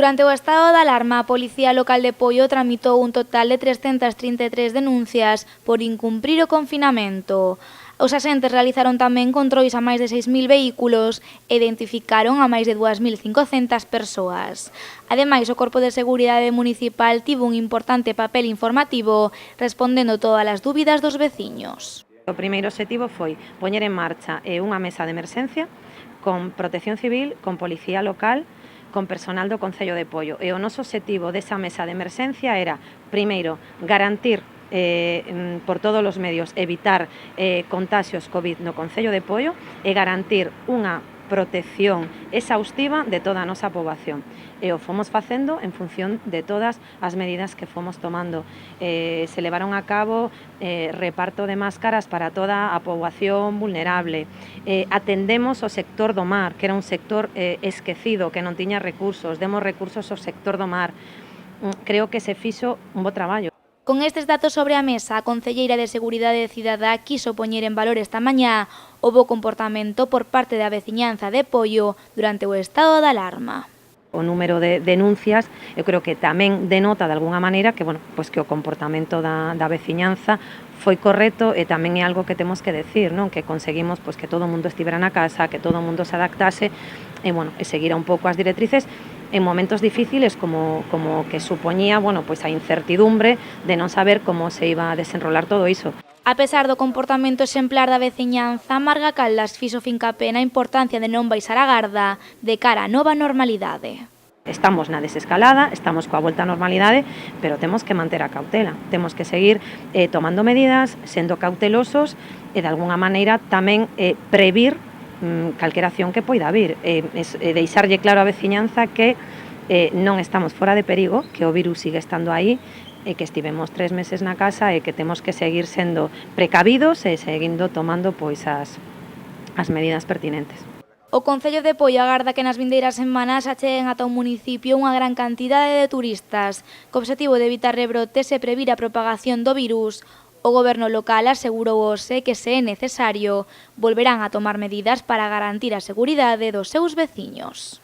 Durante o estado de alarma, a Policía Local de Poio tramitou un total de 333 denuncias por incumprir o confinamento. Os axentes realizaron tamén controis a máis de 6.000 vehículos e identificaron a máis de 2.500 persoas. Ademais, o Corpo de Seguridade Municipal tivo un importante papel informativo respondendo todas as dúbidas dos veciños. O primeiro obxectivo foi poñer en marcha unha mesa de emerxencia con Protección Civil, con Policía Local, con personal do Concello de Poio. E o noso obxectivo desa mesa de emerxencia era, primeiro, garantir por todos os medios evitar contaxios COVID no Concello de Poio e garantir unha protección exhaustiva de toda a nosa poboación. E o fomos facendo en función de todas as medidas que fomos tomando. Se levaron a cabo reparto de máscaras para toda a poboación vulnerable. Atendemos o sector do mar, que era un sector esquecido, que non tiña recursos. Demos recursos ao sector do mar. Creo que se fixo un bo traballo. Con estes datos sobre a mesa, a concelleira de Seguridade Cidadá quiso poñer en valor esta mañá o bo comportamento por parte da veciñanza de Poio durante o estado de alarma. O número de denuncias, eu creo que tamén denota de algunha maneira que, que o comportamento da veciñanza foi correcto e tamén é algo que temos que decir, non? Que conseguimos que todo o mundo estivera na casa, que todo o mundo se adaptase e seguira un pouco as directrices en momentos difíciles como que supoñía a incertidumbre de non saber como se iba a desenrolar todo iso. A pesar do comportamento exemplar da veciñanza, Marga Caldas fixo fincapé na importancia de non baixar a garda de cara á nova normalidade. Estamos na desescalada, estamos coa volta á normalidade, pero temos que manter a cautela. Temos que seguir tomando medidas, sendo cautelosos e, de alguna maneira, tamén previr calquera acción que poida vir. Deixarlle claro á veciñanza que non estamos fora de perigo, que o virus sigue estando aí, e que estivemos 3 meses na casa e que temos que seguir sendo precavidos e seguindo tomando as medidas pertinentes. O Concello de Poio agarda que nas vindeiras semanas acheguen ata o municipio unha gran cantidade de turistas. Co obxectivo de evitar rebrotes e previr a propagación do virus, o Goberno local asegurou hoxe que, se é necesario, volverán a tomar medidas para garantir a seguridade dos seus veciños.